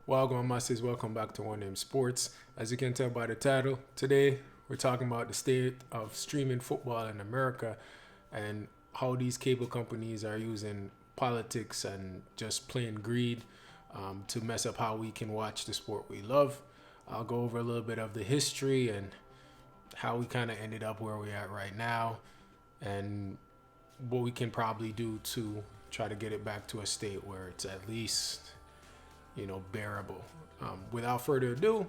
Welcome, masses. Welcome back to One Name Sports. As you can tell by the title, today we're talking about the state of streaming football in America and how these cable companies are using politics and just plain greed to mess up how we can watch the sport we love. I'll go over a little bit of the history and how we kind of ended up where we're at right now and what we can probably do to try to get it back to a state where it's at least bearable. Without further ado,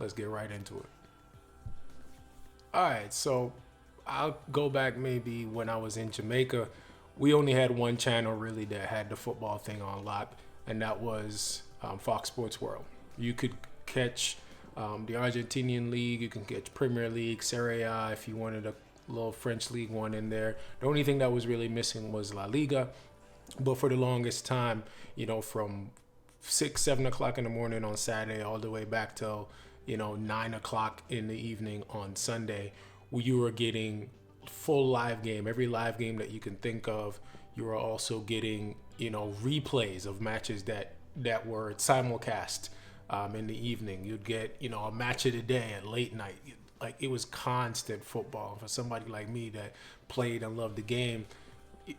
let's get right into it. All right, so I'll go back maybe when I was in Jamaica. We only had one channel really that had the football thing on lock, and that was Fox Sports World. You could catch the Argentinian league, you can catch Premier League, Serie A if you wanted a little French league one in there. The only thing that was really missing was La Liga, but for the longest time, from 6-7 o'clock in the morning on Saturday all the way back till 9 o'clock in the evening on Sunday, where you were getting full live game, every live game that you can think of. You were also getting replays of matches that were simulcast in the evening. You'd get a match of the day at late night. Like, it was constant football. For somebody like me that played and loved the game, the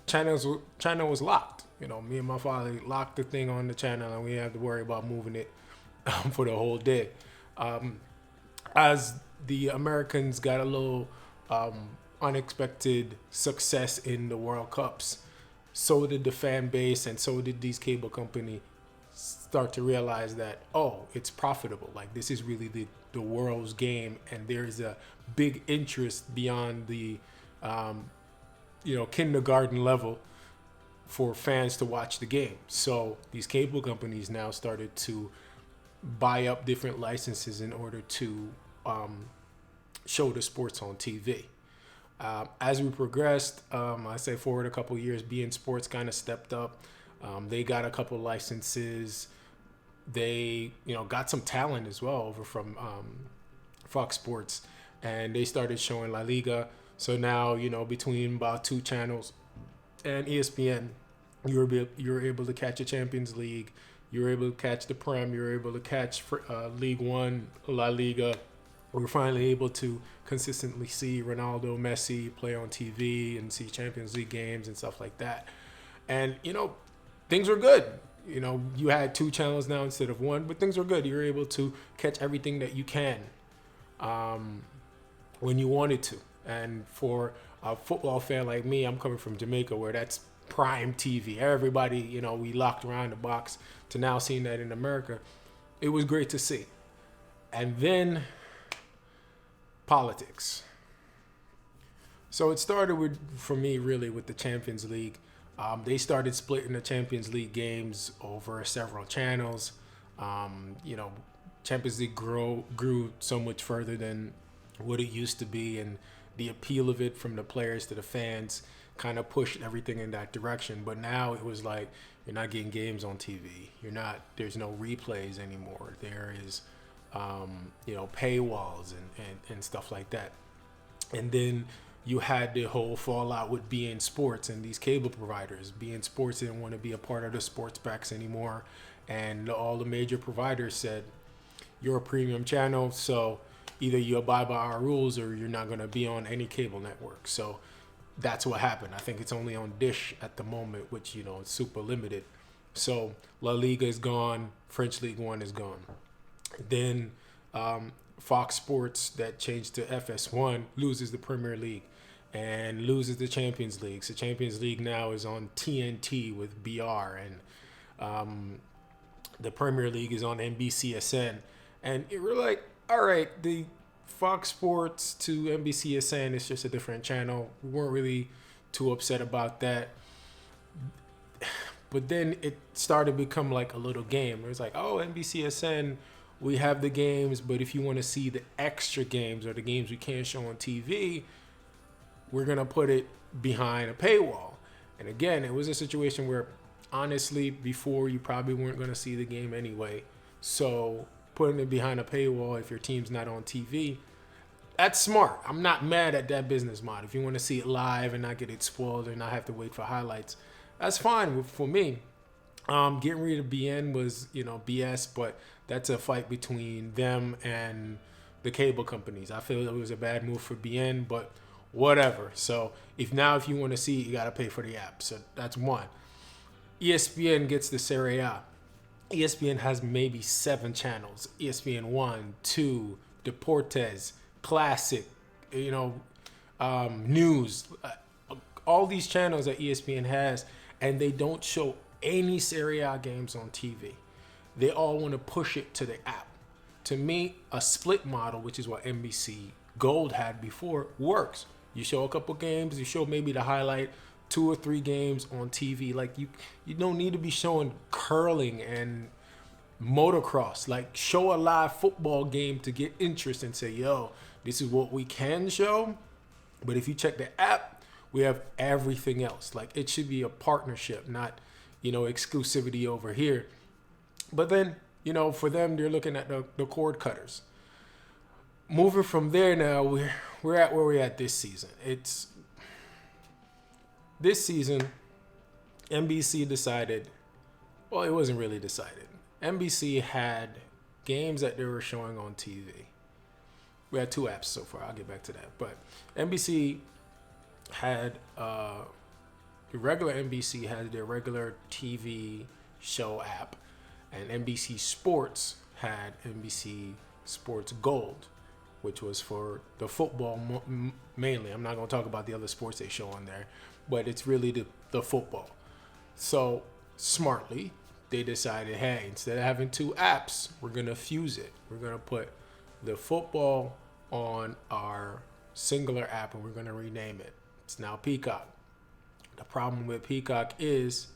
channel was locked. Me and my father locked the thing on the channel, and we didn't have to worry about moving it for the whole day. As the Americans got a little unexpected success in the World Cups, so did the fan base, and so did these cable companies start to realize that, it's profitable. Like, this is really the world's game, and there's a big interest beyond the kindergarten level for fans to watch the game. So these cable companies now started to buy up different licenses in order to show the sports on TV. As we progressed, I say forward a couple years, beIN Sports kind of stepped up. They got a couple licenses. They got some talent as well over from Fox Sports, and they started showing La Liga. So now, between about two channels and ESPN, you're able to catch a Champions League, you're able to catch the Prem, you're able to catch League One, La Liga. We're finally able to consistently see Ronaldo, Messi play on TV and see Champions League games and stuff like that. And, things were good. You had two channels now instead of one, but things were good. You're able to catch everything that you can when you wanted to. And for a football fan like me, I'm coming from Jamaica, where that's prime TV. Everybody, we locked around the box, to now seeing that in America. It was great to see. And then politics. So it started for me, really, with the Champions League. They started splitting the Champions League games over several channels. Champions League grew so much further than what it used to be, and the appeal of it from the players to the fans kind of pushed everything in that direction. But now it was like, you're not getting games on TV. There's no replays anymore. There is, paywalls and stuff like that. And then you had the whole fallout with beIN Sports and these cable providers. beIN Sports didn't want to be a part of the sports backs anymore. And all the major providers said, you're a premium channel, so either you abide by our rules or you're not going to be on any cable network. So that's what happened. I think it's only on Dish at the moment, which, it's super limited. So La Liga is gone. French League One is gone. Then Fox Sports, that changed to FS1, loses the Premier League and loses the Champions League. So Champions League now is on TNT with BR, and the Premier League is on NBCSN. And we're like, all right, the Fox Sports to NBCSN is just a different channel. We weren't really too upset about that. But then it started to become like a little game. It was like, NBCSN, we have the games, but if you want to see the extra games or the games we can't show on TV, we're going to put it behind a paywall. And again, it was a situation where, honestly, before you probably weren't going to see the game anyway. So putting it behind a paywall if your team's not on TV, that's smart. I'm not mad at that business model. If you want to see it live and not get it spoiled and not have to wait for highlights, that's fine for me. Getting rid of BN was, BS, but that's a fight between them and the cable companies. I feel it was a bad move for BN, but whatever. So if you want to see it, you got to pay for the app. So that's one. ESPN gets the Serie A. ESPN has maybe 7 channels. ESPN 1, 2, Deportes, Classic, news. All these channels that ESPN has, and they don't show any Serie A games on TV. They all want to push it to the app. To me, a split model, which is what NBC Gold had before, works. You show a couple games, you show maybe the highlight, 2 or 3 games on TV. Like you don't need to be showing curling and motocross. Like show a live football game to get interest and say, yo, this is what we can show. But if you check the app, we have everything else. Like it should be a partnership, not, exclusivity over here. But then, for them, they're looking at the cord cutters. Moving from there now, we're at where we're at this season. This season, NBC decided, well, it wasn't really decided. NBC had games that they were showing on TV. We had 2 apps so far. I'll get back to that. But NBC had, the regular NBC had their regular TV show app, and NBC Sports had NBC Sports Gold, which was for the football mainly. I'm not going to talk about the other sports they show on there, but it's really the football. So smartly, they decided, hey, instead of having 2 apps, we're going to fuse it. We're going to put the football on our singular app, and we're going to rename it. It's now Peacock. The problem with Peacock is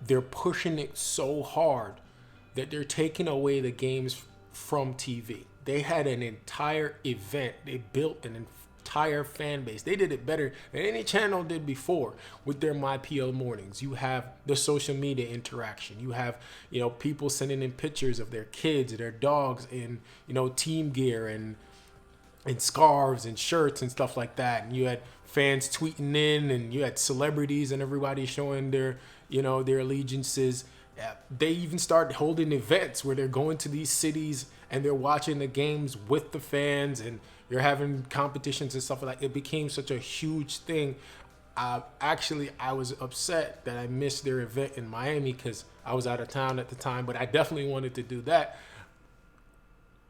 they're pushing it so hard that they're taking away the games from TV. They had an entire event. They built an entire fan base. They did it better than any channel did before with their MyPL mornings. You have the social media interaction. You have, people sending in pictures of their kids, their dogs in, team gear and scarves and shirts and stuff like that. And you had fans tweeting in, and you had celebrities and everybody showing their allegiances. They even started holding events where they're going to these cities and they're watching the games with the fans, and you're having competitions and stuff like that. It became such a huge thing. I was upset that I missed their event in Miami because I was out of town at the time, but I definitely wanted to do that.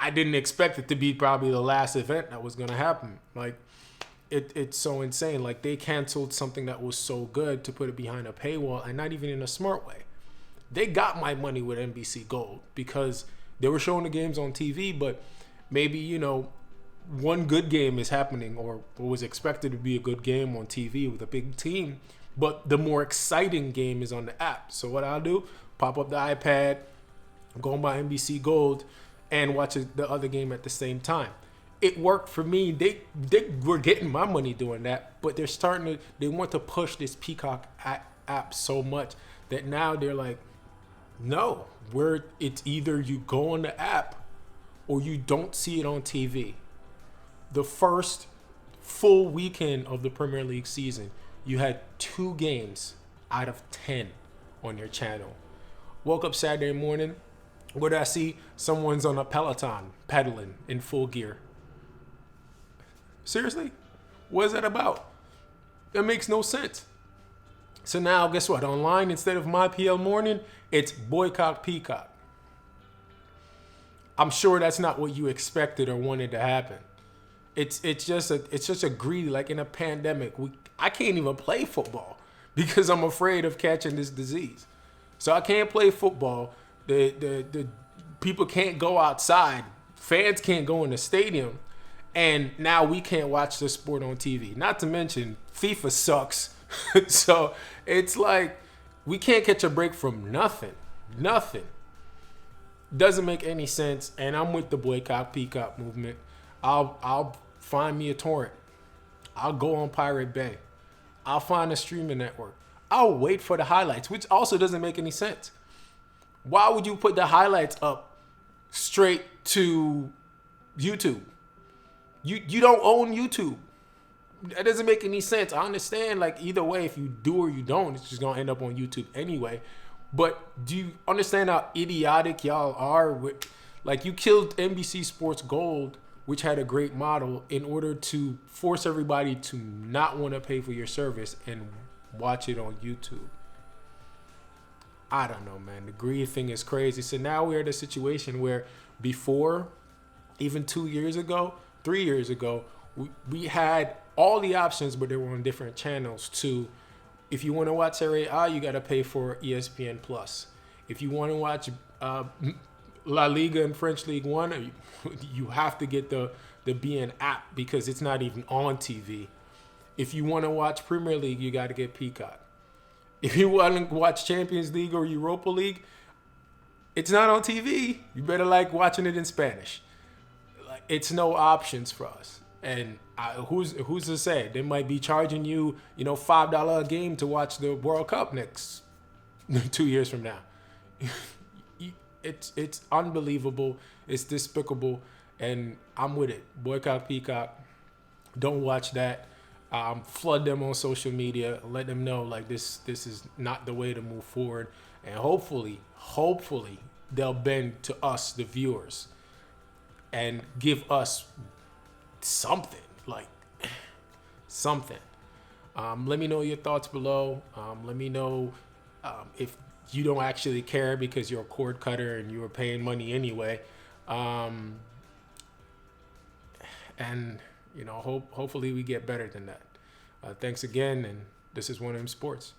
I didn't expect it to be probably the last event that was going to happen. Like, it's so insane. Like, they canceled something that was so good to put it behind a paywall, and not even in a smart way. They got my money with NBC Gold because they were showing the games on TV, but maybe, one good game is happening, or what was expected to be a good game on TV with a big team, but the more exciting game is on the app. So what I'll do, pop up the iPad, go on my NBC Gold, and watch the other game at the same time. It worked for me. They were getting my money doing that, but they want to push this Peacock app so much that now they're like, no, it's either you go on the app or you don't see it on TV. The first full weekend of the Premier League season, you had 2 games out of 10 on your channel. Woke up Saturday morning, what did I see? Someone's on a Peloton pedaling in full gear. Seriously? What is that about? That makes no sense. So now, guess what? Online, instead of MyPL Morning, it's Boycott Peacock. I'm sure that's not what you expected or wanted to happen. It's just a greedy, like in a pandemic. I can't even play football because I'm afraid of catching this disease. So I can't play football. The people can't go outside. Fans can't go in the stadium. And now we can't watch the sport on TV. Not to mention, FIFA sucks. So it's like we can't catch a break from nothing. Doesn't make any sense. And I'm with the Boycott Peacock movement. I'll find me a torrent. I'll go on Pirate Bay. I'll find a streaming network. I'll wait for the highlights, which also doesn't make any sense. Why would you put the highlights up straight to YouTube? You don't own YouTube. That doesn't make any sense. I understand, like, either way, if you do or you don't, it's just going to end up on YouTube anyway. But do you understand how idiotic y'all are? Like, you killed NBC Sports Gold, which had a great model, in order to force everybody to not want to pay for your service and watch it on YouTube. I don't know, man. The greed thing is crazy. So now we're at a situation where before, even 2 years ago, 3 years ago, we had all the options, but they were on different channels too. If you want to watch Serie A, you got to pay for ESPN Plus. If you want to watch La Liga and French League One, you have to get the BN app because it's not even on TV. If you want to watch Premier League, you got to get Peacock. If you want to watch Champions League or Europa League, it's not on TV. You better like watching it in Spanish. Like, it's no options for us. And who's to say? They might be charging you, $5 a game to watch the World Cup next 2 years from now. It's unbelievable. It's despicable, and I'm with it. Boycott Peacock. Don't watch that. Flood them on social media. Let them know like this is not the way to move forward. And hopefully they'll bend to us, the viewers, and give us something, like something. Let me know your thoughts below. Let me know if you don't actually care because you're a cord cutter and you were paying money anyway. And hopefully we get better than that. Thanks again, and this is One M Sports.